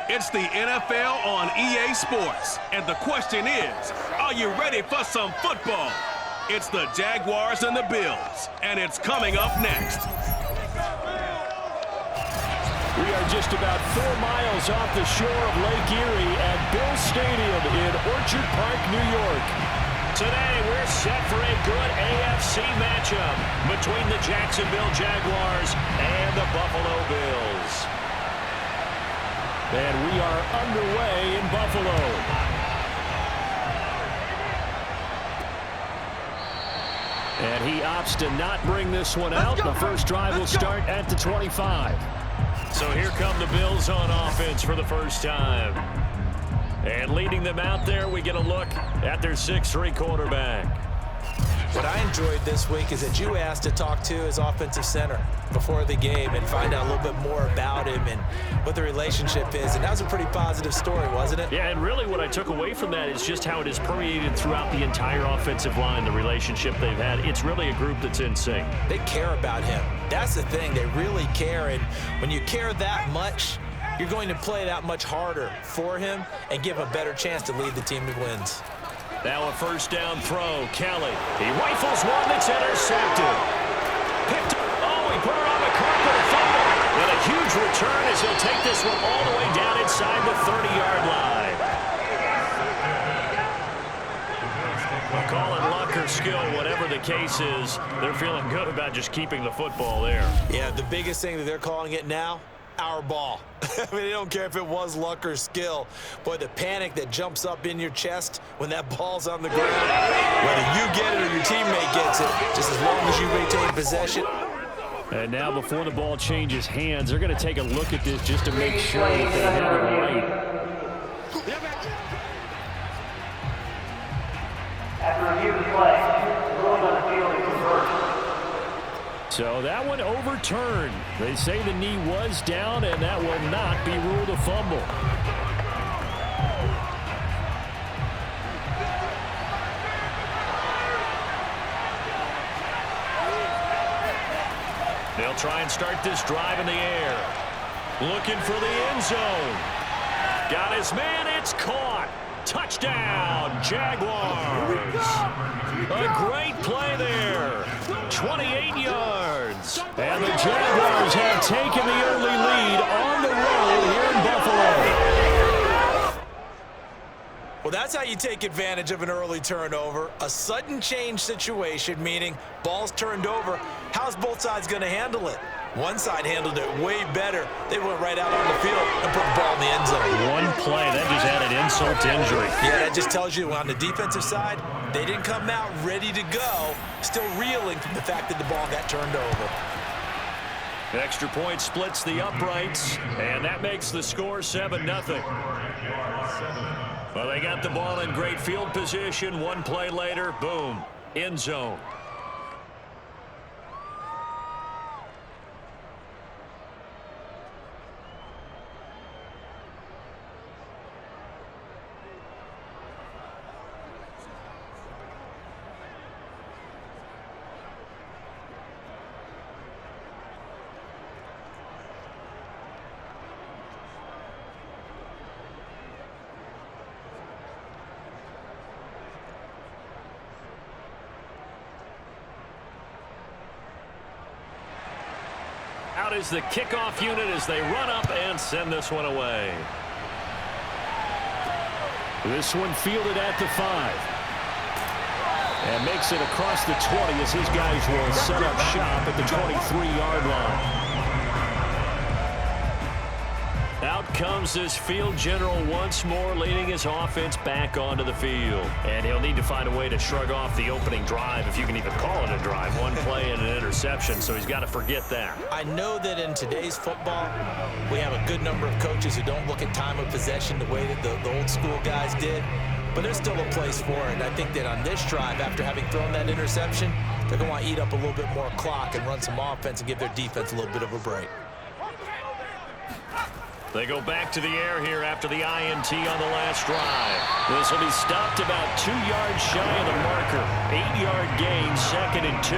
It's the NFL on EA Sports. And the question is, are you ready for some football? It's the Jaguars and the Bills. And it's coming up next. We are just about 4 miles off the shore of Lake Erie at Bill Stadium in Orchard Park, New York. Today, we're set for a good AFC matchup between the Jacksonville Jaguars and the Buffalo Bills. And we are underway in Buffalo. And he opts to not bring this one out. The first drive will start at the 25. So here come the Bills on offense for the first time. And leading them out there, we get a look at their 6'3" quarterback. What I enjoyed this week is that you asked to talk to his offensive center before the game and find out a little bit more about him and what the relationship is. And that was a pretty positive story, wasn't it? Yeah, and really what I took away from that is just how it is permeated throughout the entire offensive line, the relationship they've had. It's really a group that's in sync. They care about him. That's the thing. They really care. And when you care that much, you're going to play that much harder for him and give a better chance to lead the team to wins. Now a first down throw. Kelly. He rifles one that's intercepted. Picked up. Oh, he put her on the carpet. A fumble. And a huge return as he'll take this one all the way down inside the 30-yard line. We'll call it luck or skill, whatever the case is. They're feeling good about just keeping the football there. Yeah, the biggest thing that they're calling it now, our ball. I mean, they don't care if it was luck or skill. Boy, the panic that jumps up in your chest when that ball's on the ground, whether you get it or your teammate gets it, just as long as you maintain possession. And now before the ball changes hands, they're going to take a look at this just to make sure that they have it right. After review of the play, ruling on the field is reversed. So that one overturned. They say the knee was down, and that will not be ruled a fumble. They'll try and start this drive in the air. Looking for the end zone. Got his man. It's caught. Touchdown, Jaguars. A great play there. 28 yards. And the Jaguars have taken the early lead on the road here in Buffalo. Well, that's how you take advantage of an early turnover. A sudden change situation, meaning ball's turned over. How's both sides going to handle it? One side handled it way better. They went right out on the field and put the ball in the end zone. One play, that just added insult to injury. Yeah, that just tells you on the defensive side, they didn't come out ready to go, still reeling from the fact that the ball got turned over. Extra point splits the uprights, and that makes the score 7-0. Well, they got the ball in great field position. One play later, boom, end zone. Out is the kickoff unit as they run up and send this one away. This one fielded at the 5. And makes it across the 20 as his guys will set up shop at the 23-yard line. Out comes this field general once more, leading his offense back onto the field. And he'll need to find a way to shrug off the opening drive, if you can even call it a drive. One play and an interception, so he's got to forget that. I know that in today's football, we have a good number of coaches who don't look at time of possession the way that the old school guys did. But there's still a place for it. And I think that on this drive, after having thrown that interception, they're going to want to eat up a little bit more clock and run some offense and give their defense a little bit of a break. They go back to the air here after the INT on the last drive. This will be stopped about 2 yards shy of the marker. 8-yard gain, 2nd and 2.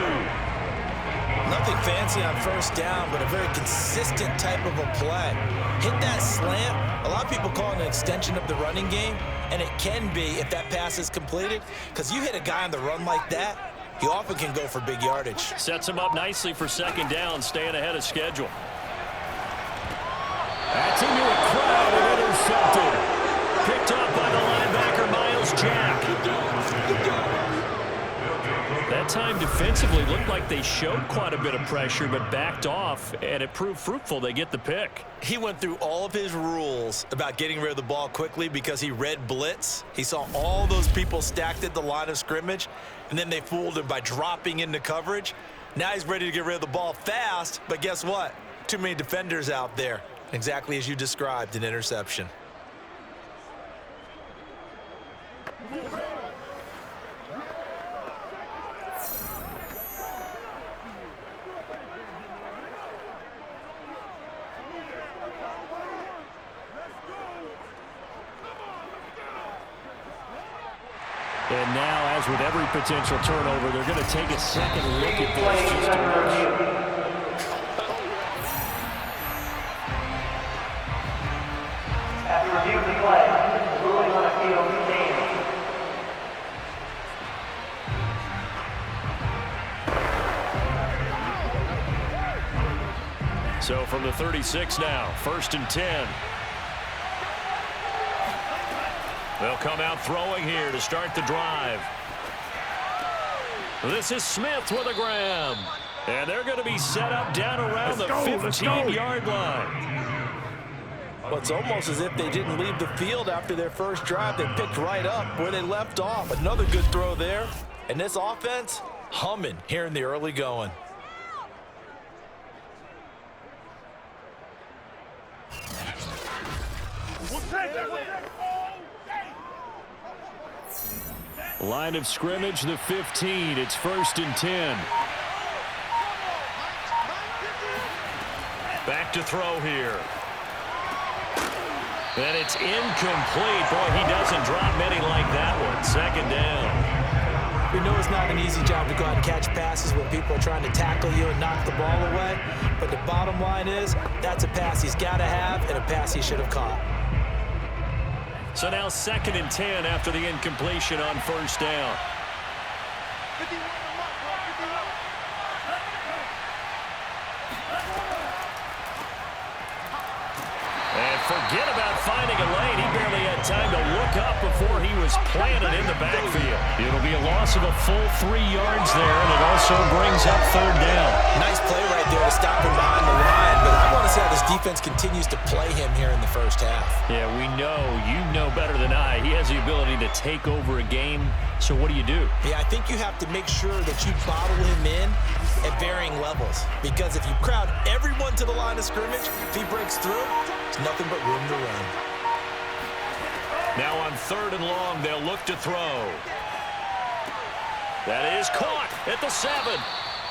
Nothing fancy on first down, but a very consistent type of a play. Hit that slant. A lot of people call it an extension of the running game, and it can be if that pass is completed, because you hit a guy on the run like that, he often can go for big yardage. Sets him up nicely for second down, staying ahead of schedule. That's into a crowd and intercepted. Picked up by the linebacker, Miles Jack. That time defensively looked like they showed quite a bit of pressure, but backed off, and it proved fruitful. They get the pick. He went through all of his rules about getting rid of the ball quickly because he read blitz. He saw all those people stacked at the line of scrimmage, and then they fooled him by dropping into coverage. Now he's ready to get rid of the ball fast, but guess what? Too many defenders out there. Exactly as you described, an interception. And now, as with every potential turnover, they're going to take a second look at this just to make sure. After review of the play, ruling on a field standing. So from the 36 now, 1st and 10. They'll come out throwing here to start the drive. This is Smith with a grab. And they're going to be set up down around the 15-yard line. Well, it's almost as if they didn't leave the field after their first drive. They picked right up where they left off. Another good throw there. And this offense, humming here in the early going. Line of scrimmage, the 15. It's 1st and 10. Back to throw here. And it's incomplete. Boy, he doesn't drop many like that one. Second down. We know it's not an easy job to go out and catch passes when people are trying to tackle you and knock the ball away. But the bottom line is, that's a pass he's got to have and a pass he should have caught. So now 2nd and 10 after the incompletion on first down. And forget about finding a lane. He barely had time to look up before he was planted in the backfield. It'll be a loss of a full 3 yards there, and it also brings up 3rd down. Nice play right there to stop him behind the line, but I want to see how this defense continues to play him here in the first half. Yeah, we know. You know better than I. He has the ability to take over a game, so what do you do? Yeah, I think you have to make sure that you bottle him in at varying levels, because if you crowd everyone to the line of scrimmage, if he breaks through, there's nothing but room to run. Now on 3rd and long, they'll look to throw. That is caught at the 7.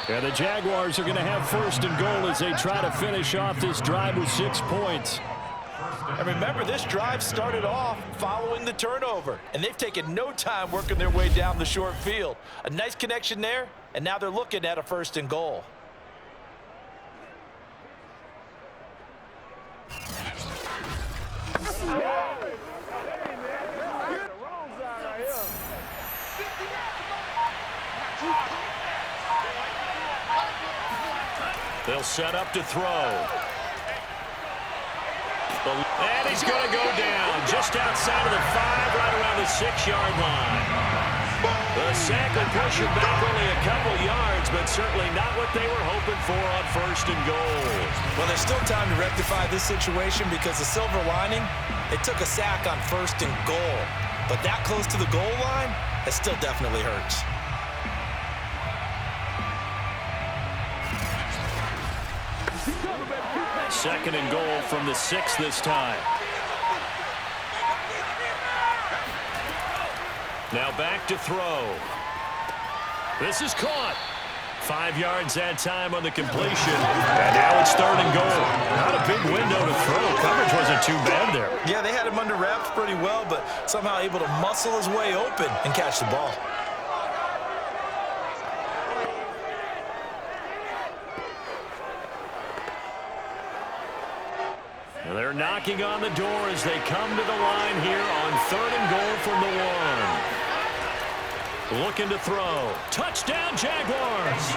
Yeah, the Jaguars are going to have 1st and goal as they try to finish off this drive with 6 points. And remember, this drive started off following the turnover, and they've taken no time working their way down the short field. A nice connection there, and now they're looking at a 1st and goal. They'll set up to throw. And he's going to go down just outside of the 5, right around the 6-yard line. The sack will push him back only a couple yards, but certainly not what they were hoping for on 1st and goal. Well, there's still time to rectify this situation because the silver lining, they took a sack on 1st and goal. But that close to the goal line, that still definitely hurts. Second and goal from the 6 this time. Now back to throw. This is caught. 5 yards that time on the completion. And now it's 3rd and goal. Not a big window to throw. Coverage wasn't too bad there. Yeah, they had him under wraps pretty well, but somehow able to muscle his way open and catch the ball. They're knocking on the door as they come to the line here on 3rd and goal from the 1. Looking to throw. Touchdown, Jaguars.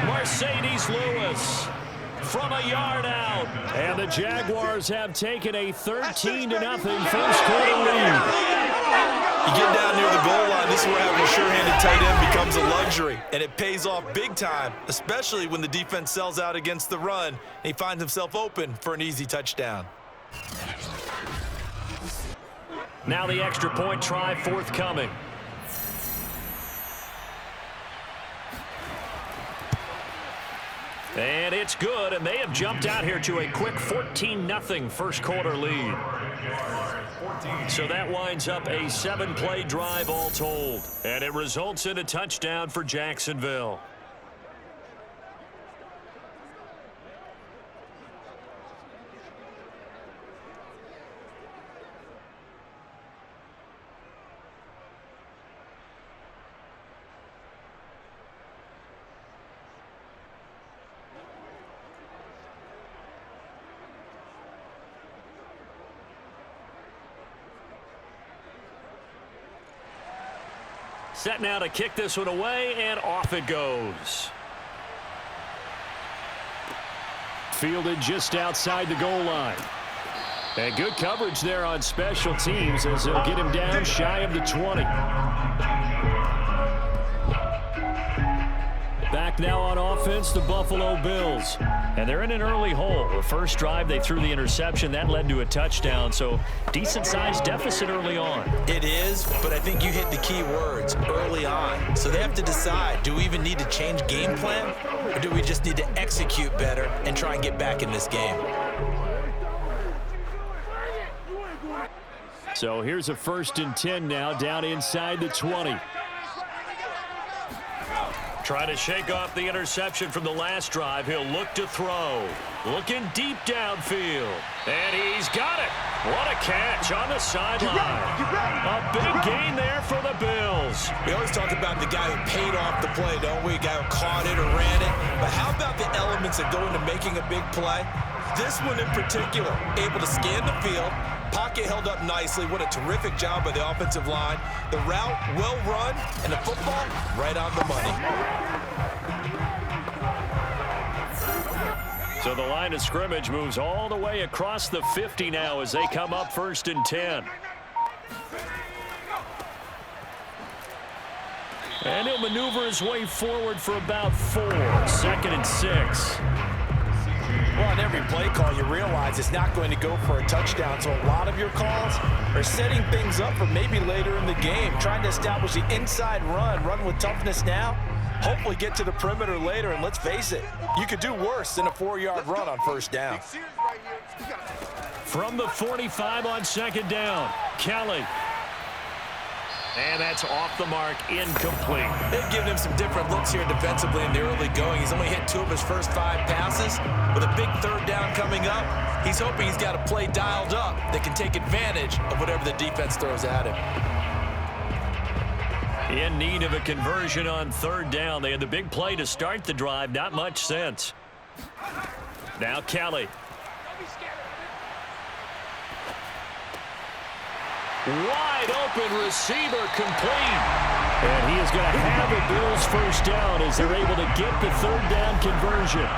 Mercedes Lewis from a yard out. And the Jaguars have taken a 13-0 first quarter lead. You get down near the goal line, this is where having a sure-handed tight end becomes a luxury. And it pays off big time, especially when the defense sells out against the run. And he finds himself open for an easy touchdown. Now the extra point try forthcoming. And it's good, and they have jumped out here to a quick 14-0 first quarter lead. So that winds up a 7-play drive all told. And it results in a touchdown for Jacksonville. Set now to kick this one away, and off it goes. Fielded just outside the goal line. And good coverage there on special teams as they'll get him down shy of the 20. Back now on offense, the Buffalo Bills. And they're in an early hole. The first drive, they threw the interception. That led to a touchdown, so decent-sized deficit early on. It is, but I think you hit the key words, early on. So they have to decide, do we even need to change game plan, or do we just need to execute better and try and get back in this game? So here's a 1st and 10 now, down inside the 20. Trying to shake off the interception from the last drive. He'll look to throw. Looking deep downfield. And he's got it. What a catch on the sideline. A big gain there for the Bills. We always talk about the guy who paid off the play, don't we? A guy who caught it or ran it. But how about the elements that go into making a big play? This one in particular, able to scan the field. Pocket held up nicely. What a terrific job by the offensive line. The route, well run, and the football, right on the money. So the line of scrimmage moves all the way across the 50 now as they come up 1st and 10. And he'll maneuver his way forward for about 4. 2nd and 6. Well, on every play call, you realize it's not going to go for a touchdown. So a lot of your calls are setting things up for maybe later in the game, trying to establish the inside run with toughness now, hopefully get to the perimeter later. And let's face it, you could do worse than a 4-yard run on 1st down. From the 45 on 2nd down, Kelly. And that's off the mark, incomplete. They've given him some different looks here defensively in the early going. He's only hit 2 of his first 5 passes. With a big 3rd down coming up, he's hoping he's got a play dialed up that can take advantage of whatever the defense throws at him. In need of a conversion on 3rd down. They had the big play to start the drive. Not much sense. Now Kelly. Wide open receiver complete. And he is going to have a Bills 1st down as they're able to get the 3rd down conversion.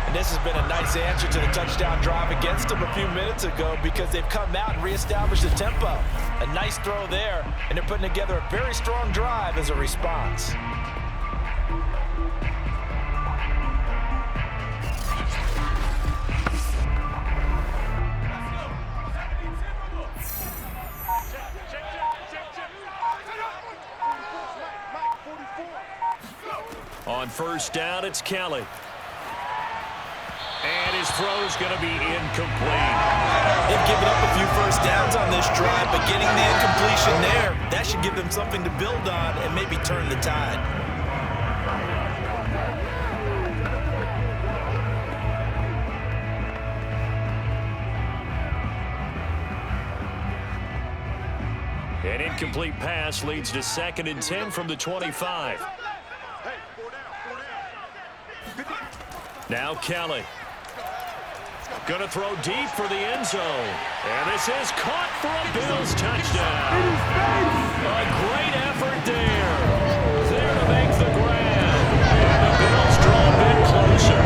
And this has been a nice answer to the touchdown drive against them a few minutes ago because they've come out and reestablished the tempo. A nice throw there, and they're putting together a very strong drive as a response. On 1st down, it's Kelly. And his throw's going to be incomplete. They've given up a few 1st downs on this drive, but getting the incompletion there, that should give them something to build on and maybe turn the tide. An incomplete pass leads to 2nd and 10 from the 25. Now Kelly. Going to throw deep for the end zone. And this is caught for a Bills touchdown. A great effort there. There to make the grab. And the Bills draw a bit closer.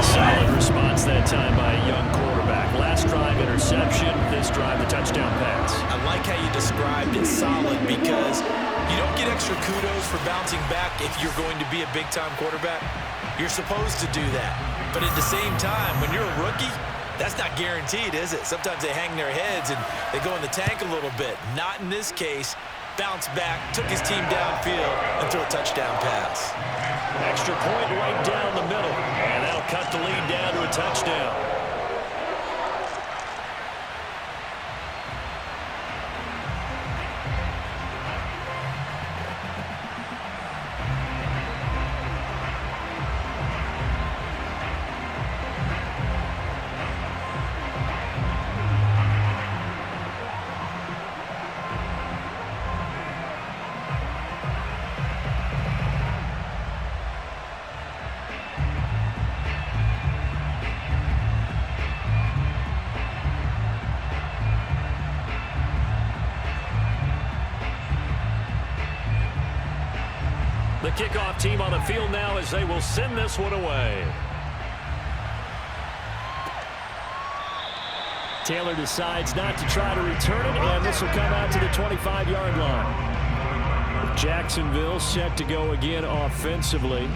Solid response that time by a young quarterback. Last drive interception, this drive the touchdown pass. I like how you described it solid because you don't get extra kudos for bouncing back if you're going to be a big-time quarterback. You're supposed to do that. But at the same time, when you're a rookie, that's not guaranteed, is it? Sometimes they hang their heads and they go in the tank a little bit. Not in this case. Bounced back, took his team downfield, and threw a touchdown pass. Extra point right down the middle. And that'll cut the lead down to a touchdown. The kickoff team on the field now as they will send this one away. Taylor decides not to try to return it, and this will come out to the 25-yard line. Jacksonville set to go again offensively.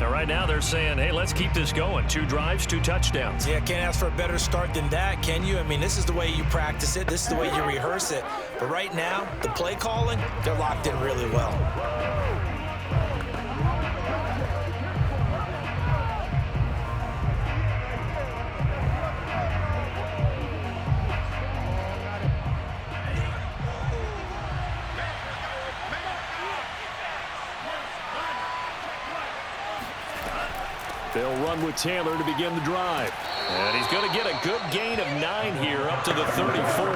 Now, right now they're saying, hey, let's keep this going. 2 drives, 2 touchdowns. Yeah, can't ask for a better start than that, can you? I mean, this is the way you practice it. This is the way you rehearse it. But right now, the play calling, they're locked in really well. They'll run with Taylor to begin the drive. And he's going to get a good gain of 9 here up to the 34.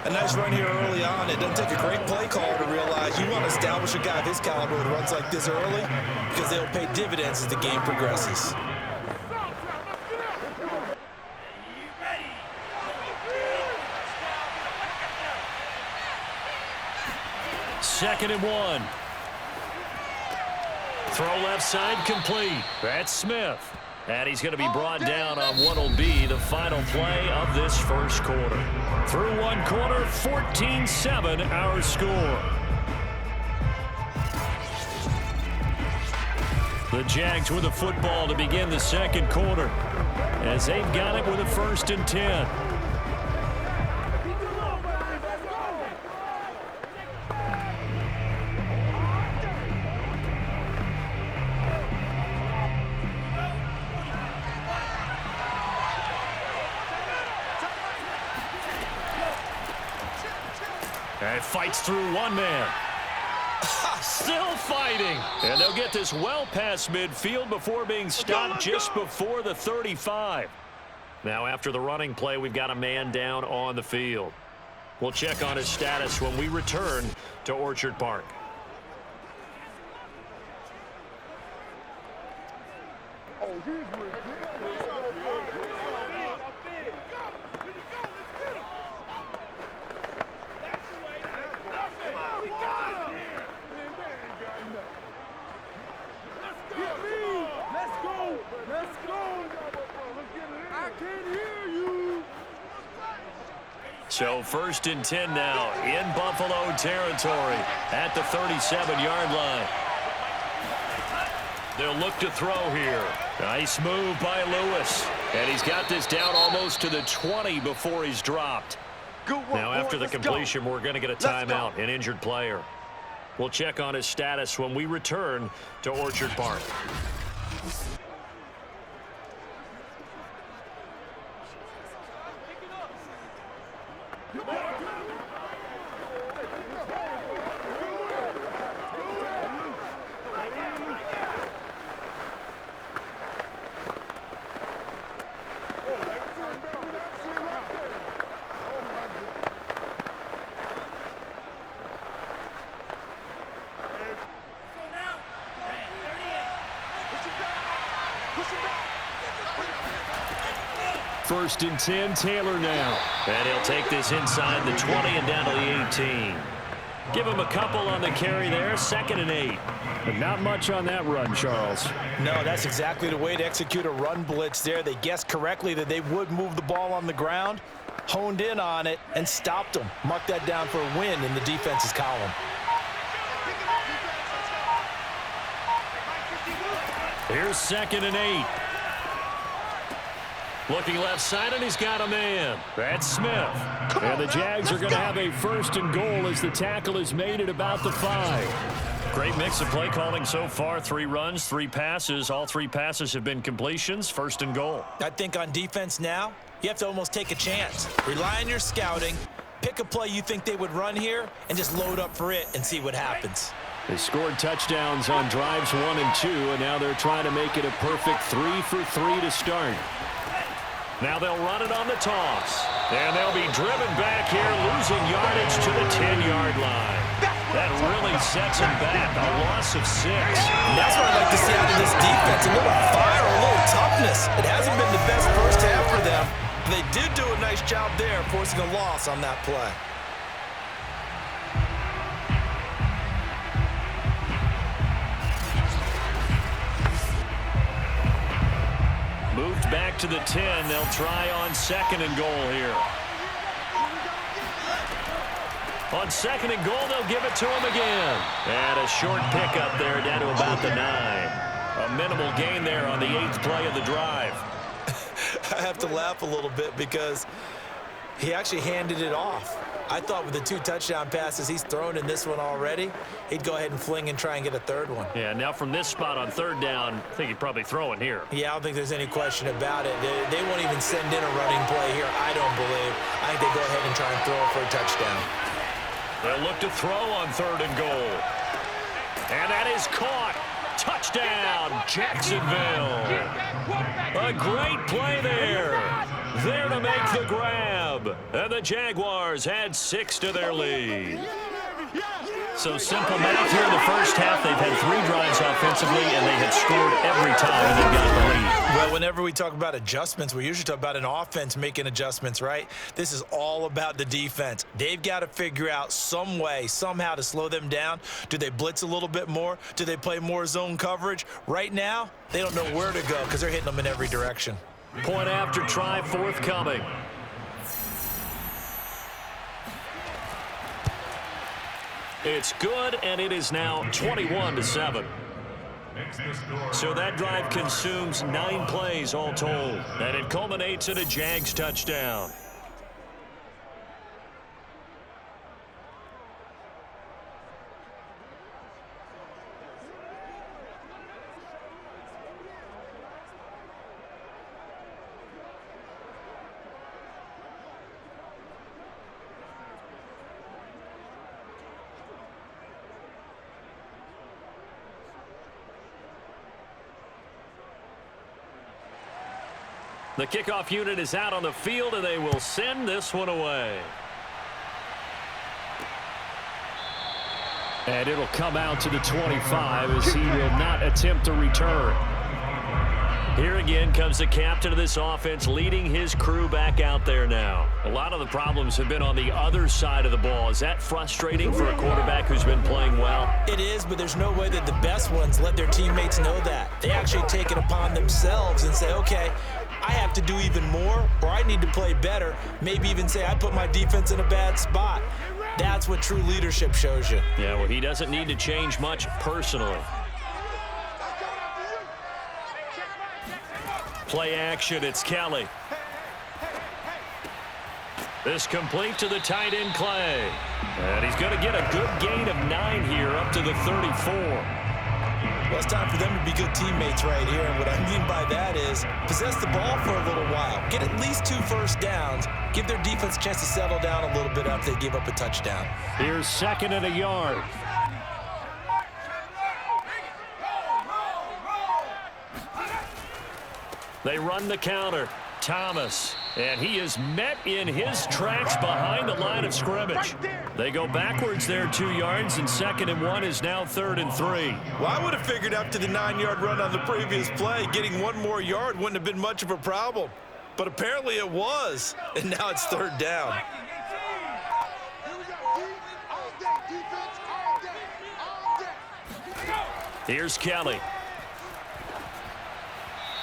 A nice run here early on. It doesn't take a great play call to realize you want to establish a guy of his caliber who runs like this early because they'll pay dividends as the game progresses. Second and 1. Throw left side complete. That's Smith. And he's going to be brought down on what will be the final play of this first quarter. Through one quarter, 14-7 our score. The Jags with the football to begin the second quarter as they've got it with a 1st and 10. And fights through one man. Still fighting. And they'll get this well past midfield before being stopped just before the 35. Now after the running play, we've got a man down on the field. We'll check on his status when we return to Orchard Park. So 1st and 10 now in Buffalo territory at the 37-yard line. They'll look to throw here. Nice move by Lewis. And he's got this down almost to the 20 before he's dropped. Now after the completion, we're going to get a timeout, an injured player. We'll check on his status when we return to Orchard Park. First and 10, Taylor now. And he'll take this inside the 20 and down to the 18. Give him a couple on the carry there, 2nd and 8. But not much on that run, Charles. No, that's exactly the way to execute a run blitz there. They guessed correctly that they would move the ball on the ground, honed in on it, and stopped them. Mark that down for a win in the defense's column. Here's 2nd and 8. Looking left side, and he's got a man. That's Smith. And the Jags are going to have a 1st and goal as the tackle is made at about the 5. Great mix of play calling so far. 3 runs, 3 passes. All 3 passes have been completions. 1st and goal. I think on defense now, you have to almost take a chance. Rely on your scouting. Pick a play you think they would run here and just load up for it and see what happens. They scored touchdowns on drives 1 and 2, and now they're trying to make it a perfect 3 for 3 to start. Now they'll run it on the toss. And they'll be driven back here, losing yardage to the 10-yard line. That really sets them back. A loss of 6. And that's what I like to see out of this defense. A little fire, a little toughness. It hasn't been the best first half for them. But they did do a nice job there, forcing a loss on that play. Moved back to the 10. They'll try on 2nd and goal here. On 2nd and goal, they'll give it to him again. And a short pickup there down to about the 9. A minimal gain there on the 8th play of the drive. I have to laugh a little bit because he actually handed it off. I thought with the 2 touchdown passes he's thrown in this one already, he'd go ahead and fling and try and get a 3rd one. Yeah, now from this spot on 3rd down, I think he'd probably throw it here. Yeah, I don't think there's any question about it. They won't even send in a running play here, I don't believe. I think they go ahead and try and throw it for a touchdown. They'll look to throw on 3rd and goal. And that is caught. Touchdown, Jacksonville. A great play there. There to make the grab. And the Jaguars add 6 to their lead. So simple math here in the first half. They've had 3 drives offensively, and they had scored every time and they got the lead. Well, whenever we talk about adjustments, we usually talk about an offense making adjustments, right? This is all about the defense. They've got to figure out some way, somehow to slow them down. Do they blitz a little bit more? Do they play more zone coverage? Right now, they don't know where to go because they're hitting them in every direction. Point after try forthcoming. It's good, and it is now 21-7. So that drive consumes 9 plays all told, and it culminates in a Jags touchdown. The kickoff unit is out on the field, and they will send this one away. And it'll come out to the 25 as he will not attempt to return. Here again comes the captain of this offense leading his crew back out there now. A lot of the problems have been on the other side of the ball. Is that frustrating for a quarterback who's been playing well? It is, but there's no way that the best ones let their teammates know that. They actually take it upon themselves and say, okay, I have to do even more, or I need to play better. Maybe even say I put my defense in a bad spot. That's what true leadership shows you. Yeah, well, he doesn't need to change much personally. Play action, it's Kelly. This complete to the tight end, Clay. And he's going to get a good gain of 9 here up to the 34. Well, it's time for them to be good teammates right here. And what I mean by that is possess the ball for a little while. Get at least 2 first downs. Give their defense a chance to settle down a little bit after they give up a touchdown. Here's 2nd and a yard. They run the counter. Thomas. And he is met in his tracks behind the line of scrimmage. They go backwards there 2 yards, and 2nd and 1 is now 3rd and 3. Well, I would have figured after the 9-yard run on the previous play, getting 1 more yard wouldn't have been much of a problem. But apparently it was, and now it's 3rd down. Here's Kelly.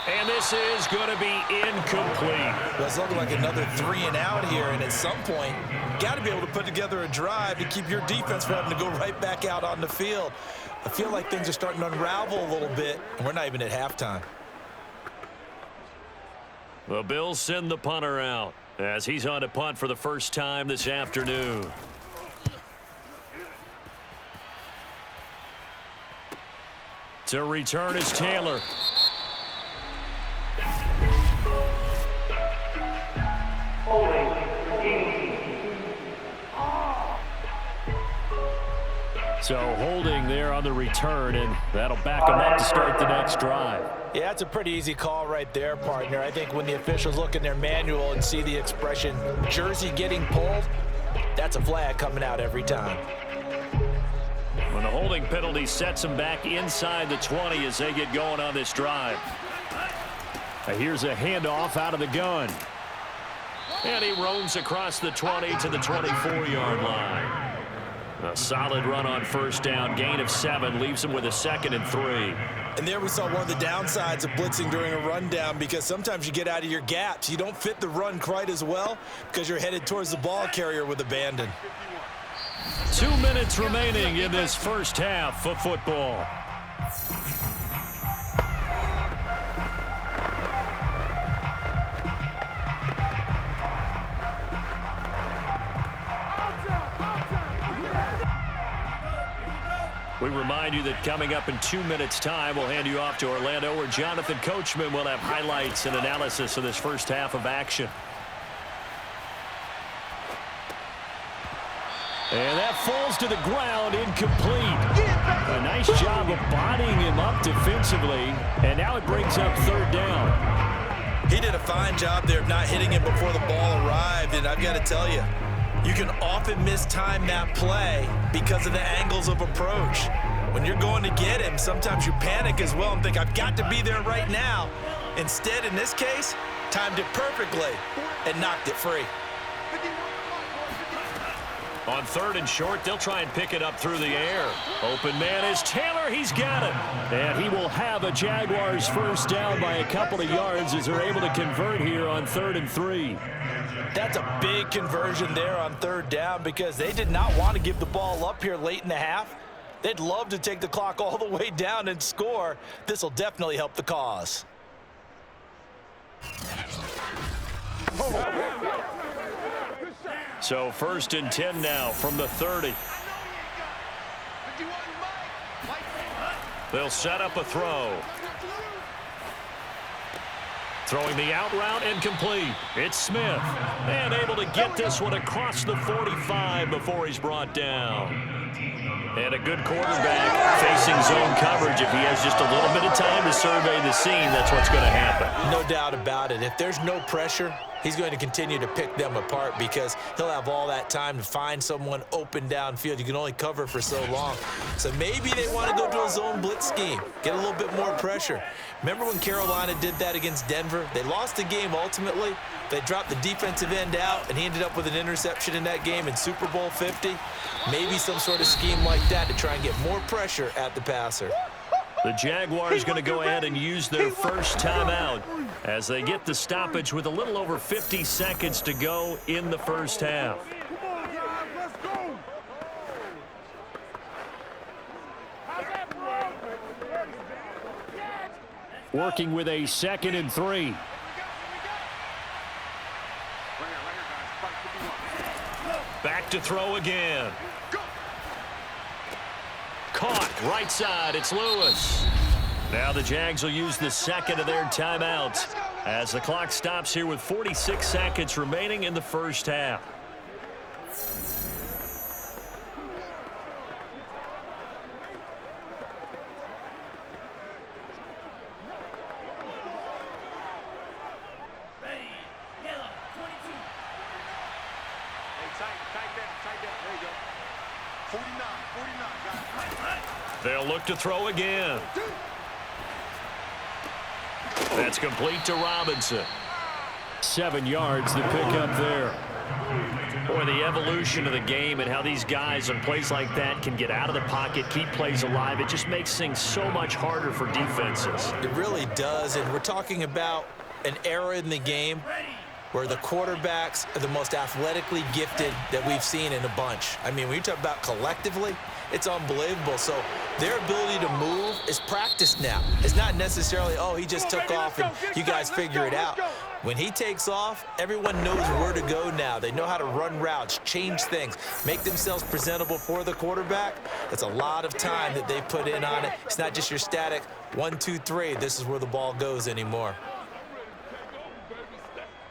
And this is going to be incomplete. Well, it's looking like another 3 and out here, and at some point, got to be able to put together a drive to keep your defense from having to go right back out on the field. I feel like things are starting to unravel a little bit, and we're not even at halftime. The Bills send the punter out as he's on to punt for the first time this afternoon. To return is Taylor. So holding there on the return, and that'll back them up to start the next drive. Yeah, that's a pretty easy call right there, partner. I think when the officials look in their manual and see the expression jersey getting pulled, that's a flag coming out every time. When the holding penalty sets them back inside the 20 as they get going on this drive. Here's a handoff out of the gun. And he roams across the 20 to the 24-yard line. A solid run on first down, gain of 7, leaves him with a 2nd and 3. And there we saw one of the downsides of blitzing during a rundown, because sometimes you get out of your gaps. You don't fit the run quite as well because you're headed towards the ball carrier with abandon. 2 minutes remaining in this first half of football. We remind you that coming up in 2 minutes' time, we'll hand you off to Orlando, where Jonathan Coachman will have highlights and analysis of this first half of action. And that falls to the ground, incomplete. A nice job of bodying him up defensively, and now it brings up 3rd down. He did a fine job there of not hitting him before the ball arrived, and I've got to tell you, you can often mistime that play because of the angles of approach. When you're going to get him, sometimes you panic as well and think, I've got to be there right now. Instead, in this case, timed it perfectly and knocked it free. On 3rd and short, they'll try and pick it up through the air. Open man is Taylor. He's got it. And he will have a Jaguars first down by a couple of yards as they're able to convert here on 3rd and 3. That's a big conversion there on 3rd down, because they did not want to give the ball up here late in the half. They'd love to take the clock all the way down and score. This will definitely help the cause. So 1st and 10 now from the 30. They'll set up a throw. Throwing the out route, incomplete. It's Smith. And able to get this one across the 45 before he's brought down. And a good quarterback facing zone coverage. If he has just a little bit of time to survey the scene, that's what's going to happen. No doubt about it. If there's no pressure, he's going to continue to pick them apart, because he'll have all that time to find someone open downfield. You can only cover for so long. So maybe they want to go to a zone blitz scheme, get a little bit more pressure. Remember when Carolina did that against Denver? They lost the game ultimately. They dropped the defensive end out, and he ended up with an interception in that game in Super Bowl 50. Maybe some sort of scheme like that to try and get more pressure at the passer. The Jaguars going to go ahead and use their first timeout as they get the stoppage with a little over 50 seconds to go in the first half. Working with a 2nd and 3. Back to throw again. Caught right side. It's Lewis. Now the Jags will use the 2nd of their timeouts as the clock stops here with 46 seconds remaining in the first half. Tight that. There you go. They'll look to throw again. That's complete to Robinson. 7 yards to pick up there. Boy, the evolution of the game and how these guys in plays like that can get out of the pocket, keep plays alive, it just makes things so much harder for defenses. It really does, and we're talking about an era in the game where the quarterbacks are the most athletically gifted that we've seen in a bunch. I mean, when you talk about collectively, it's unbelievable. So their ability to move is practiced now. It's not necessarily, oh, he just took off and you guys figure it out. When he takes off, everyone knows where to go now. They know how to run routes, change things, make themselves presentable for the quarterback. That's a lot of time that they put in on it. It's not just your static 1, 2, 3. This is where the ball goes anymore.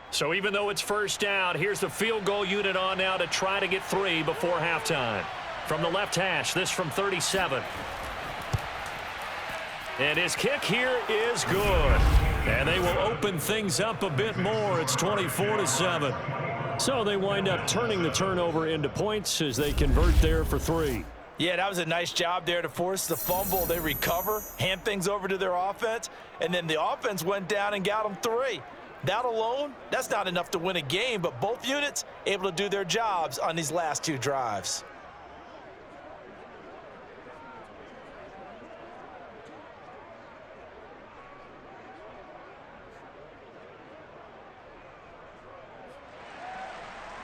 So even though it's first down, here's the field goal unit on now to try to get 3 before halftime. From the left hash, this from 37. And his kick here is good. And they will open things up a bit more. It's 24-7. So they wind up turning the turnover into points as they convert there for 3. Yeah, that was a nice job there to force the fumble. They recover, hand things over to their offense, and then the offense went down and got them 3. That alone, that's not enough to win a game, but both units able to do their jobs on these last 2 drives.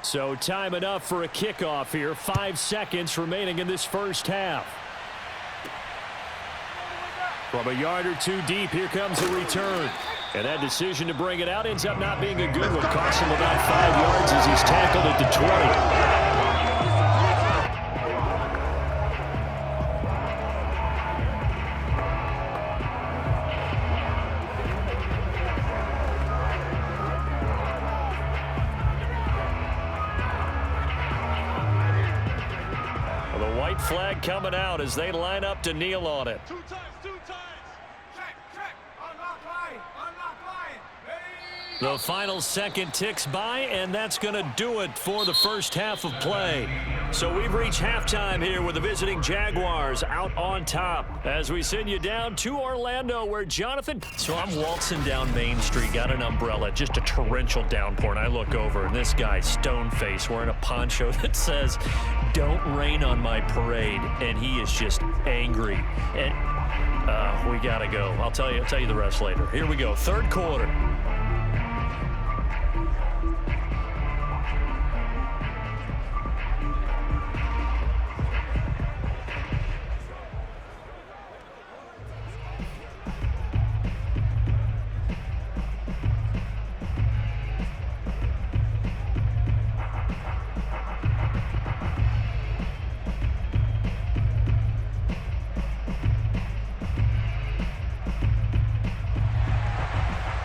So time enough for a kickoff here. 5 seconds remaining in this first half. From a yard or 2 deep, here comes a return. And that decision to bring it out ends up not being a good one. Costs him about 5 yards as he's tackled at the 20. Flag coming out as they line up to kneel on it. 2 times. Check. Unlock line. The final second ticks by, and that's going to do it for the first half of play. So we've reached halftime here with the visiting Jaguars out on top as we send you down to Orlando where Jonathan. So I'm waltzing down Main Street, got an umbrella, just a torrential downpour, and I look over, and this guy, stone-faced, wearing a poncho that says, "Don't rain on my parade," and he is just angry. And we got to go. I'll tell you the rest later. Here we go, third quarter.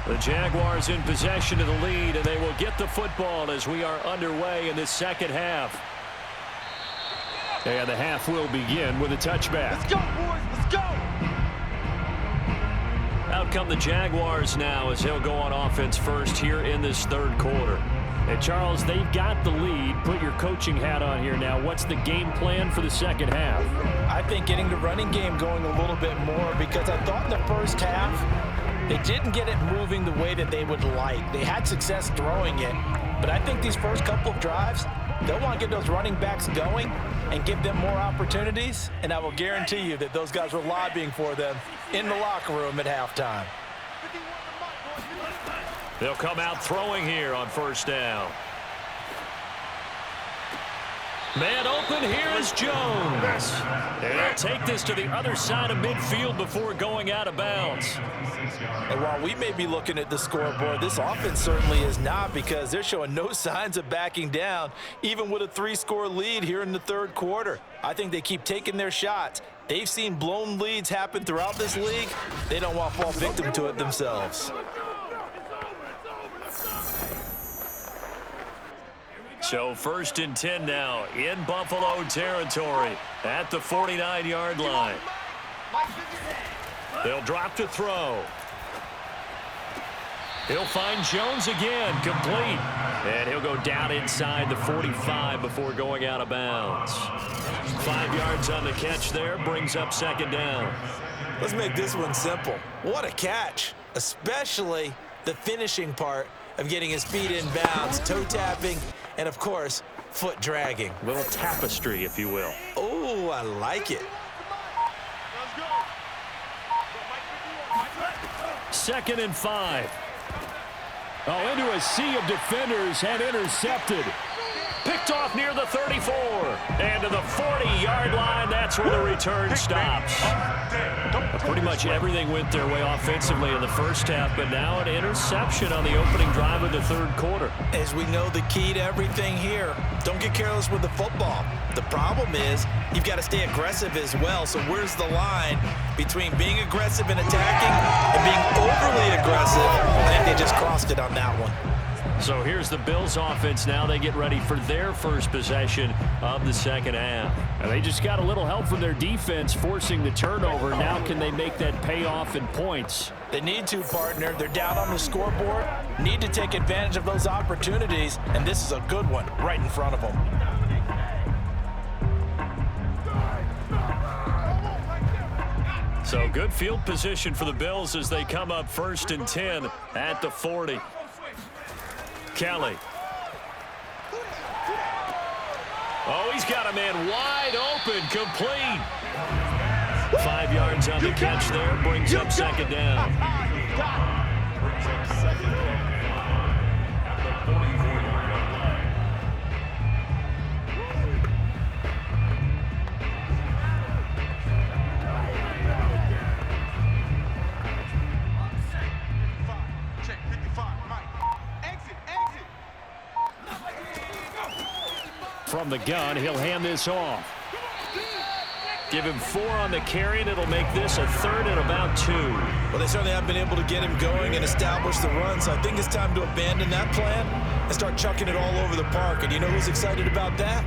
The Jaguars in possession of the lead, and they will get the football as we are underway in this second half. And the half will begin with a touchback. Let's go, boys. Let's go. Out come the Jaguars now as they'll go on offense first here in this third quarter. And Charles, they've got the lead. Put your coaching hat on here now. What's the game plan for the second half? I think getting the running game going a little bit more, because I thought in the first half they didn't get it moving the way that they would like. They had success throwing it, but I think these first couple of drives, they'll want to get those running backs going and give them more opportunities, and I will guarantee you that those guys were lobbying for them in the locker room at halftime. They'll come out throwing here on first down. Man open, here is Jones. And they'll take this to the other side of midfield before going out of bounds. And while we may be looking at the scoreboard, this offense certainly is not, because they're showing no signs of backing down, even with a 3-score lead here in the third quarter. I think they keep taking their shots. They've seen blown leads happen throughout this league. They don't want to fall victim to it themselves. So 1st and 10 now in Buffalo territory at the 49-yard line. They'll drop to throw. He'll find Jones again, complete. And he'll go down inside the 45 before going out of bounds. 5 yards on the catch there, brings up second down. Let's make this one simple. What a catch, especially the finishing part of getting his feet in bounds, toe tapping, and of course, foot dragging. A little tapestry, if you will. Oh, I like it. 2nd and 5. Oh, into a sea of defenders and intercepted. Picked off near the 34. And to the 40-yard line, that's where the return stops. Pretty much everything went their way offensively in the first half, but now an interception on the opening drive of the third quarter. As we know, the key to everything here, don't get careless with the football. The problem is you've got to stay aggressive as well. So where's the line between being aggressive and attacking and being overly aggressive? I think they just crossed it on that one. So here's the Bills offense now. They get ready for their first possession of the second half. And they just got a little help from their defense forcing the turnover. Now can they make that pay off in points? They need to, partner. They're down on the scoreboard. Need to take advantage of those opportunities. And this is a good one right in front of them. So good field position for the Bills as they come up 1st and 10 at the 40. Kelly. Oh, he's got a man wide open, complete. 5 yards on the catch there, brings up second down. From the gun, he'll hand this off. Give him 4 on the carry, and it'll make this a 3rd and about 2. Well, they certainly haven't been able to get him going and establish the run, so I think it's time to abandon that plan and start chucking it all over the park. And you know who's excited about that?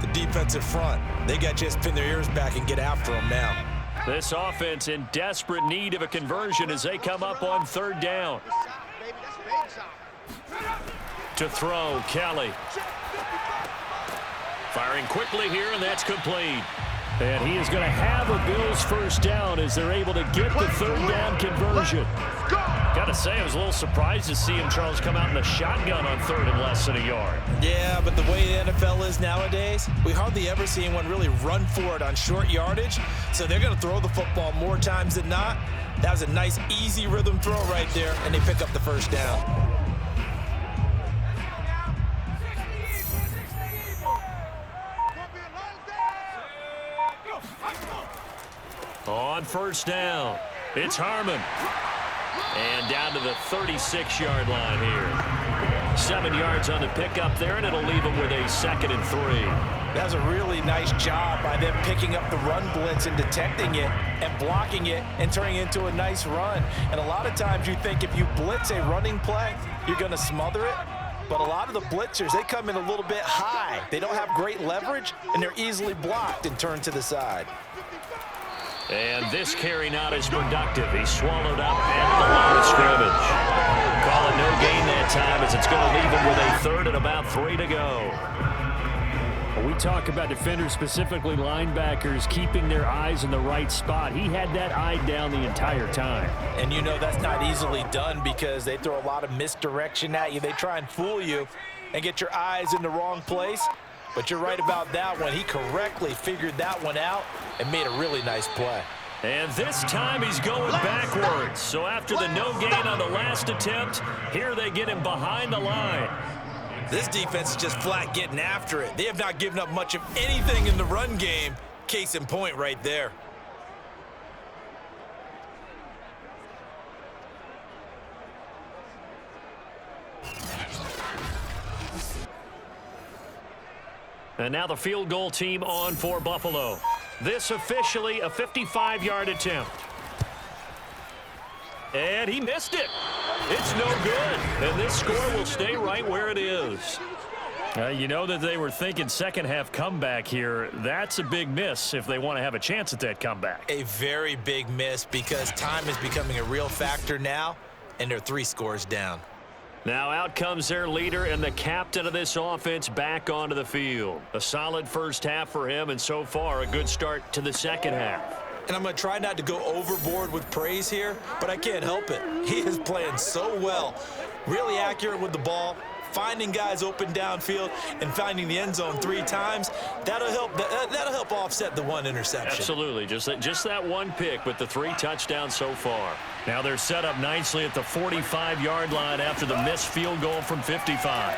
The defensive front. They got to just pin their ears back and get after him now. This offense in desperate need of a conversion as they come up on 3rd down. To throw, Kelly. Firing quickly here, and that's complete. And he is going to have a Bills first down as they're able to get the 3rd down conversion. Got to say, I was a little surprised to see him, Charles, come out in the shotgun on 3rd and less than a yard. Yeah, but the way the NFL is nowadays, we hardly ever see anyone really run for it on short yardage. So they're going to throw the football more times than not. That was a nice, easy rhythm throw right there, and they pick up the first down. On 1st down, it's Harmon. And down to the 36-yard line here. 7 yards on the pickup there, and it'll leave him with a 2nd and 3. That was a really nice job by them picking up the run blitz and detecting it and blocking it and turning it into a nice run. And a lot of times you think if you blitz a running play, you're going to smother it. But a lot of the blitzers, they come in a little bit high. They don't have great leverage, and they're easily blocked and turned to the side. And this carry not as productive. He's swallowed up at the line of scrimmage. Call it no gain that time as it's going to leave him with a 3rd and about 3 to go. When we talk about defenders, specifically linebackers, keeping their eyes in the right spot. He had that eye down the entire time. And you know that's not easily done because they throw a lot of misdirection at you. They try and fool you and get your eyes in the wrong place. But you're right about that one. He correctly figured that one out and made a really nice play. And this time he's going backwards. So after the no gain on the last attempt, here they get him behind the line. This defense is just flat getting after it. They have not given up much of anything in the run game. Case in point right there. And now the field goal team on for Buffalo. This officially a 55-yard attempt. And he missed it. It's no good. And this score will stay right where it is. You know that they were thinking second half comeback here. That's a big miss if they want to have a chance at that comeback. A very big miss because time is becoming a real factor now. and they're 3 scores down. Now out comes their leader and the captain of this offense back onto the field. A solid first half for him, and so far a good start to the second half. And I'm going to try not to go overboard with praise here, but I can't help it. He is playing so well, really accurate with the ball, finding guys open downfield and finding the end zone 3 times. That'll help offset the 1 interception. Absolutely. Just that 1 pick with the 3 touchdowns so far. Now they're set up nicely at the 45-yard line after the missed field goal from 55.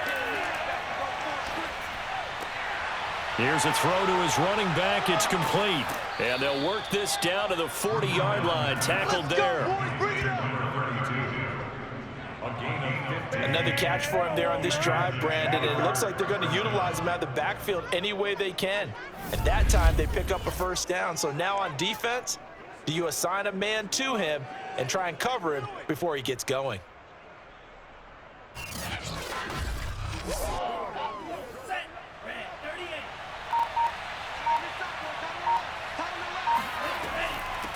Here's a throw to his running back. It's complete. And they'll work this down to the 40-yard line. Tackled there. Another catch for him there on this drive, Brandon, and it looks like they're going to utilize him out of the backfield any way they can. At that time, they pick up a first down. So now on defense, do you assign a man to him and try and cover him before he gets going?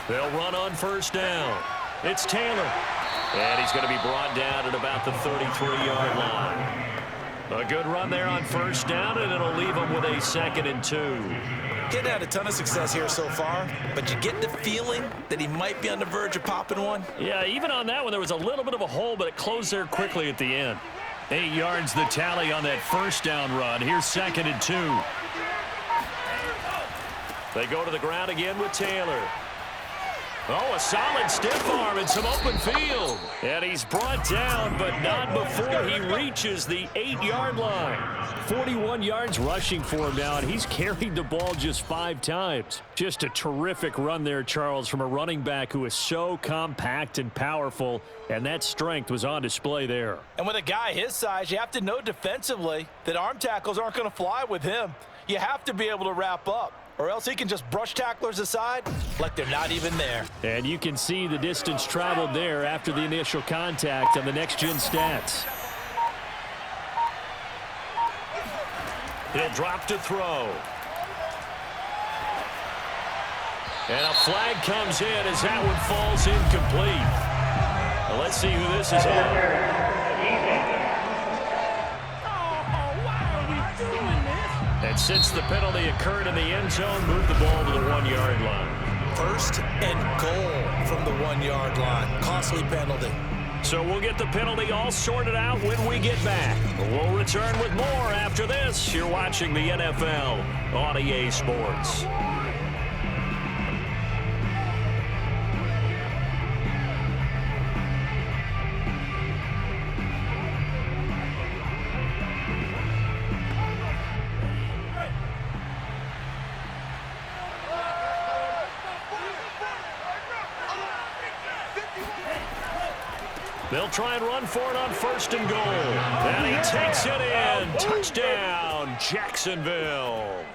They'll run on first down. It's Taylor. And he's going to be brought down at about the 33-yard line. A good run there on first down, and it'll leave him with a 2nd and 2. Getting had a ton of success here so far, but you get the feeling that he might be on the verge of popping one. Yeah, even on that one, there was a little bit of a hole, but it closed there quickly at the end. 8 yards the tally on that first down run. Here's 2nd and 2. They go to the ground again with Taylor. Oh, a solid stiff arm and some open field. And he's brought down, but not before he reaches the 8-yard line. 41 yards rushing for him now, and he's carried the ball just 5 times. Just a terrific run there, Charles, from a running back who is so compact and powerful, and that strength was on display there. And with a guy his size, you have to know defensively that arm tackles aren't going to fly with him. You have to be able to wrap up, or else he can just brush tacklers aside like they're not even there. And you can see the distance traveled there after the initial contact on the next-gen stats. He'll drop to throw. And a flag comes in as that one falls incomplete. Well, let's see who this is on. And since the penalty occurred in the end zone, move the ball to the 1-yard line. 1st and goal from the 1-yard line. Costly penalty. So we'll get the penalty all sorted out when we get back. We'll return with more after this. You're watching the NFL on EA Sports. They'll try and run for it on 1st and goal. And he takes it in. Touchdown, Jacksonville.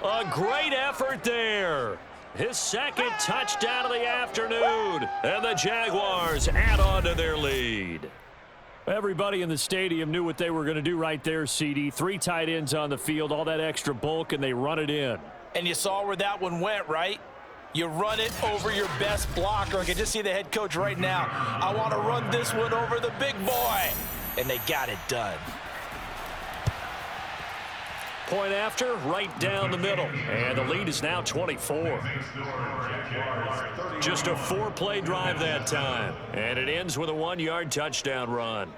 A great effort there. His 2nd touchdown of the afternoon. And the Jaguars add on to their lead. Everybody in the stadium knew what they were going to do right there, CD. 3 tight ends on the field, all that extra bulk, and they run it in. And you saw where that one went, right? You run it over your best blocker. I can just see the head coach right now. I want to run this one over the big boy. And they got it done. Point after, right down the middle. And the lead is now 24. Just a 4-play drive that time. And it ends with a 1-yard touchdown run.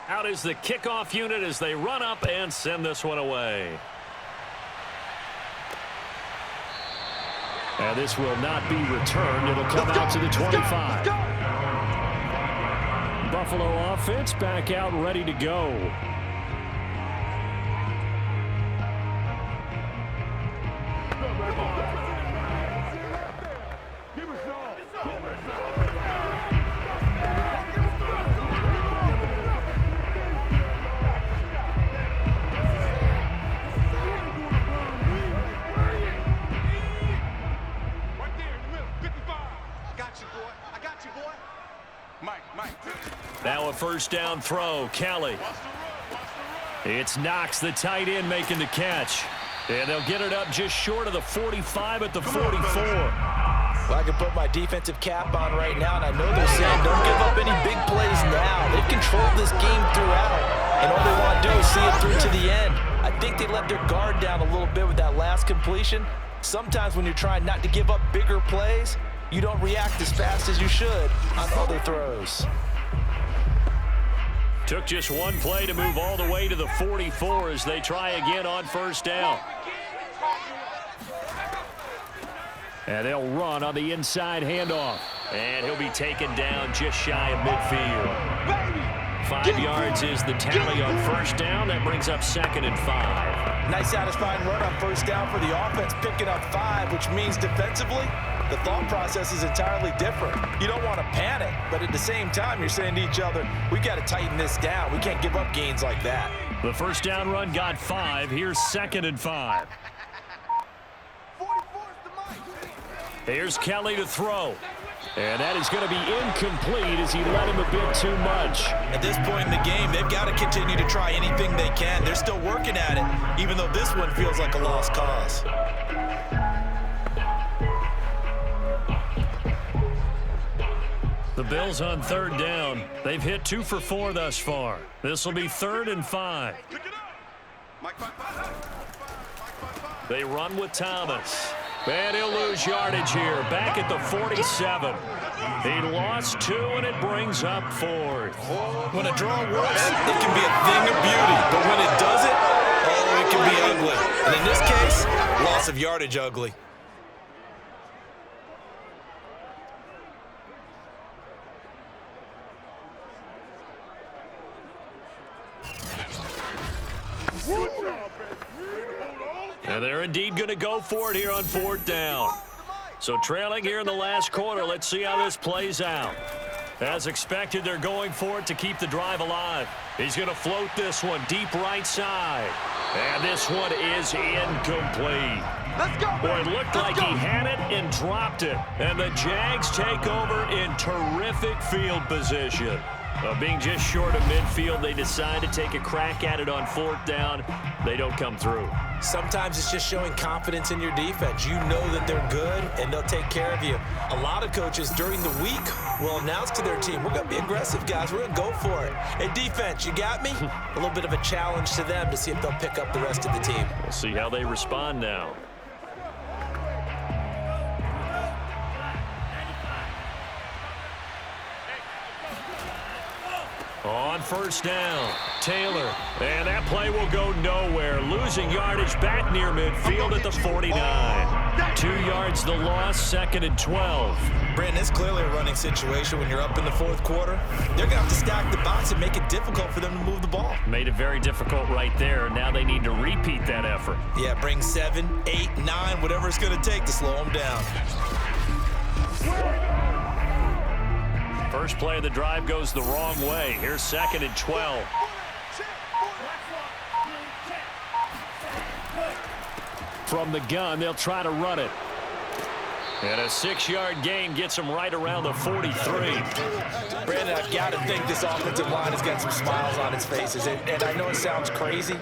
Out is the kickoff unit as they run up and send this one away. And this will not be returned. It'll come out to the 25. Buffalo offense back out ready to go. Now a first down throw. Kelly. It's Knox, the tight end, making the catch. And they'll get it up just short of the 45 at the 44. Well, I can put my defensive cap on right now, and I know they're saying don't give up any big plays now. They've controlled this game throughout, and all they want to do is see it through to the end. I think they let their guard down a little bit with that last completion. Sometimes when you're trying not to give up bigger plays, you don't react as fast as you should on other throws. Took just one play to move all the way to the 44 as they try again on first down. And they'll run on the inside handoff. And he'll be taken down just shy of midfield. 5 yards is the tally on first down. That brings up 2nd and 5. Nice satisfying run on first down for the offense, picking up 5, which means defensively, the thought process is entirely different. You don't want to panic, but at the same time, you're saying to each other, we got to tighten this down. We can't give up gains like that. The first down run got 5. Here's 2nd and 5. Here's Kelly to throw. And that is going to be incomplete as he led him a bit too much. At this point in the game, they've got to continue to try anything they can. They're still working at it, even though this one feels like a lost cause. The Bills on third down. They've hit 2 for 4 thus far. This will be 3rd and 5. They run with Thomas. And he'll lose yardage here. Back at the 47. He lost 2, and it brings up 4th. When a draw works, it can be a thing of beauty. But when it doesn't, oh, it can be ugly. And in this case, loss of yardage ugly. And they're indeed going to go for it here on 4th down. So trailing here in the last quarter, let's see how this plays out. As expected, they're going for it to keep the drive alive. He's going to float this one deep right side. And this one is incomplete. Let's go. Boy, it looked like he had it and dropped it. And the Jags take over in terrific field position. Being just short of midfield, they decide to take a crack at it on 4th down. They don't come through. Sometimes it's just showing confidence in your defense. You know that they're good, and they'll take care of you. A lot of coaches during the week will announce to their team, we're going to be aggressive, guys. We're going to go for it. Hey, defense, you got me? A little bit of a challenge to them to see if they'll pick up the rest of the team. We'll see how they respond now. On first down, Taylor. And that play will go nowhere. Losing yardage back near midfield at the 49. 2 yards the loss, 2nd and 12. Brandon, it's clearly a running situation when you're up in the 4th quarter. They're going to have to stack the box and make it difficult for them to move the ball. Made it very difficult right there. Now they need to repeat that effort. Yeah, bring 7, 8, 9, whatever it's going to take to slow them down. First play of the drive goes the wrong way. Here's 2nd and 12. From the gun, they'll try to run it. And a 6-yard gain gets them right around the 43. Brandon, I've got to think this offensive line has got some smiles on its faces. And I know it sounds crazy,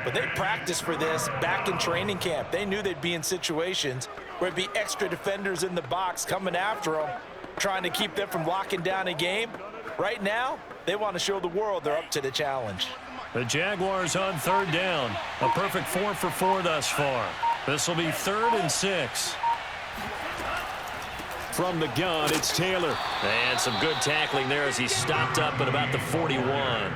but they practiced for this back in training camp. They knew they'd be in situations where it'd be extra defenders in the box coming after them, trying to keep them from locking down a game. Right now, they want to show the world they're up to the challenge. The Jaguars on 3rd down. A perfect 4 for 4 thus far. This will be 3rd and 6. From the gun, it's Taylor. And some good tackling there as he stopped up at about the 41.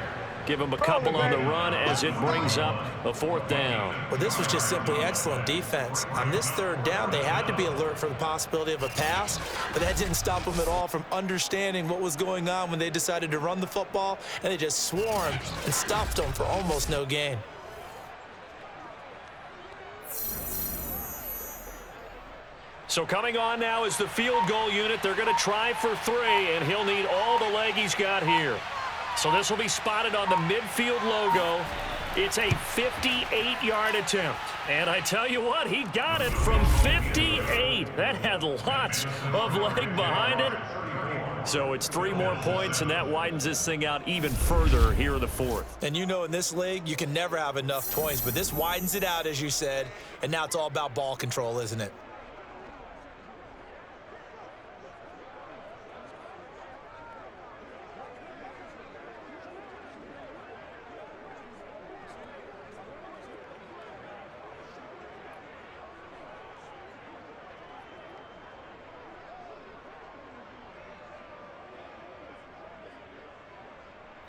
Give him a couple on the run as it brings up a 4th down. Well, this was just simply excellent defense. On this 3rd down, they had to be alert for the possibility of a pass, but that didn't stop them at all from understanding what was going on when they decided to run the football, and they just swarmed and stopped them for almost no gain. So coming on now is the field goal unit. They're going to try for 3, and he'll need all the leg he's got here. So this will be spotted on the midfield logo. It's a 58-yard attempt. And I tell you what, he got it from 58. That had lots of leg behind it. So it's 3 more points, and that widens this thing out even further here in the fourth. And you know, in this league, you can never have enough points, but this widens it out, as you said, and now it's all about ball control, isn't it?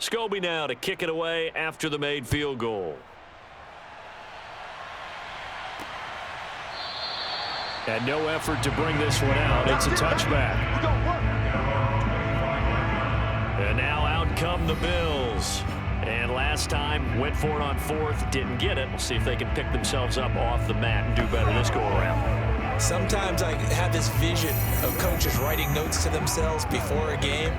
Scobie now to kick it away after the made field goal. And no effort to bring this one out. It's a touchback. And now out come the Bills. And last time went for it on 4th, didn't get it. We'll see if they can pick themselves up off the mat and do better this go around. Sometimes I have this vision of coaches writing notes to themselves before a game.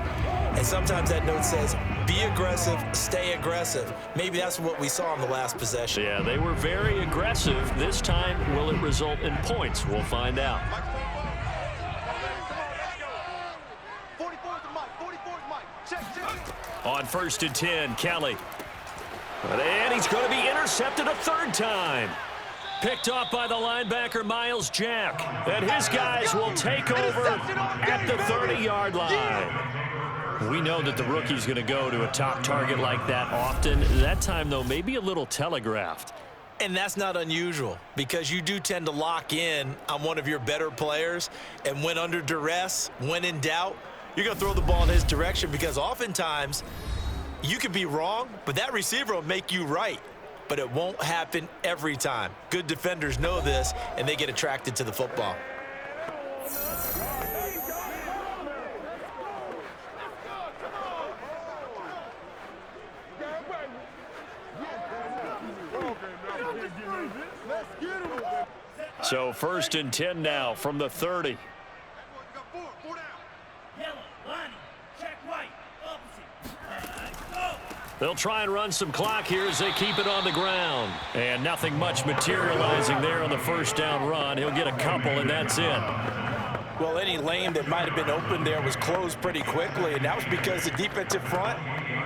And sometimes that note says, be aggressive, stay aggressive. Maybe that's what we saw in the last possession. Yeah, they were very aggressive. This time, will it result in points? We'll find out. 44's the mic. 44's mic. Check. On 1st and 10, Kelly. And he's going to be intercepted a 3rd time. Picked off by the linebacker, Miles Jack. And his guys will take over at the 30-yard line. We know that the rookie's going to go to a top target like that often. That time, though, maybe a little telegraphed. And that's not unusual because you do tend to lock in on one of your better players. And when under duress, when in doubt, you're going to throw the ball in his direction because oftentimes you could be wrong, but that receiver will make you right. But it won't happen every time. Good defenders know this, and they get attracted to the football. So 1st and 10 now from the 30. They'll try and run some clock here as they keep it on the ground. And nothing much materializing there on the 1st down run. He'll get a couple, and that's it. Well, any lane that might have been open there was closed pretty quickly, and that was because the defensive front,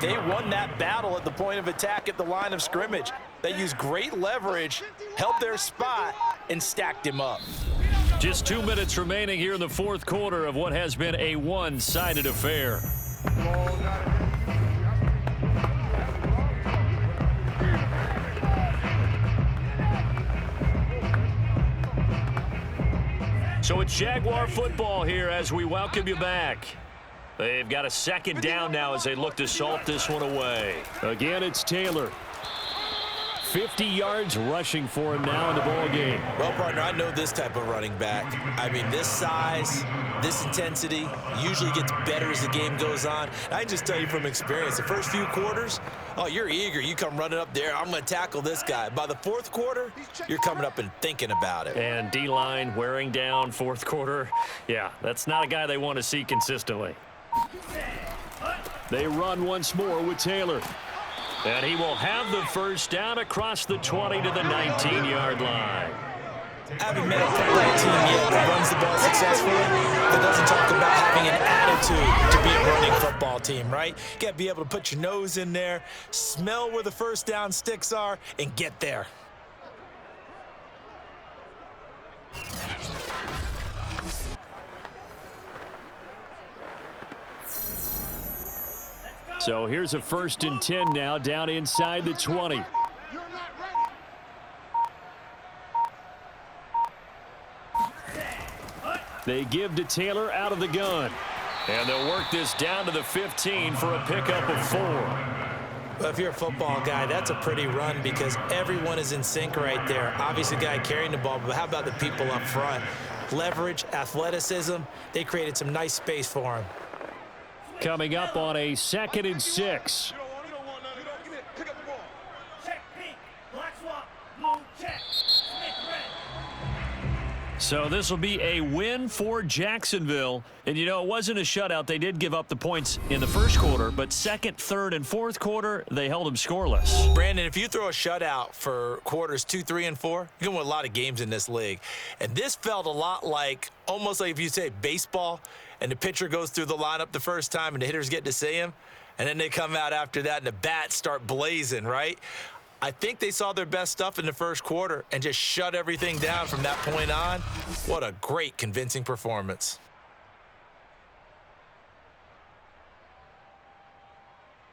they won that battle at the point of attack at the line of scrimmage. They used great leverage, held their spot, and stacked him up. Just 2 minutes remaining here in the 4th quarter of what has been a one-sided affair. So it's Jaguar football here as we welcome you back. They've got a 2nd down now as they look to salt this one away. Again, it's Taylor. 50 yards rushing for him now in the ball game. Well, partner, I know this type of running back. I mean, this size, this intensity usually gets better as the game goes on. I can just tell you from experience, the first few quarters, oh, you're eager. You come running up there, I'm going to tackle this guy. By the 4th quarter, you're coming up and thinking about it. And D-line wearing down 4th quarter. Yeah, that's not a guy they want to see consistently. They run once more with Taylor. And he will have the 1st down across the 20 to the 19-yard line. I haven't met a football team yet that runs the ball successfully that doesn't talk about having an attitude to be a running football team, right? You got to be able to put your nose in there, smell where the 1st down sticks are, and get there. So here's a 1st and 10 now down inside the 20. They give to Taylor out of the gun. And they'll work this down to the 15 for a pickup of 4. Well, if you're a football guy, that's a pretty run because everyone is in sync right there. Obviously, the guy carrying the ball, but how about the people up front? Leverage, athleticism, they created some nice space for him. Coming up on a 2nd and 6. So this will be a win for Jacksonville. And, you know, it wasn't a shutout. They did give up the points in the first quarter, but second, third, and fourth quarter, they held them scoreless. Brandon, if you throw a shutout for quarters 2, 3, and 4, you can win a lot of games in this league. And this felt a lot like, almost like if you say baseball, and the pitcher goes through the lineup the first time and the hitters get to see him, and then they come out after that and the bats start blazing, right? I think they saw their best stuff in the first quarter and just shut everything down from that point on. What a great, convincing performance.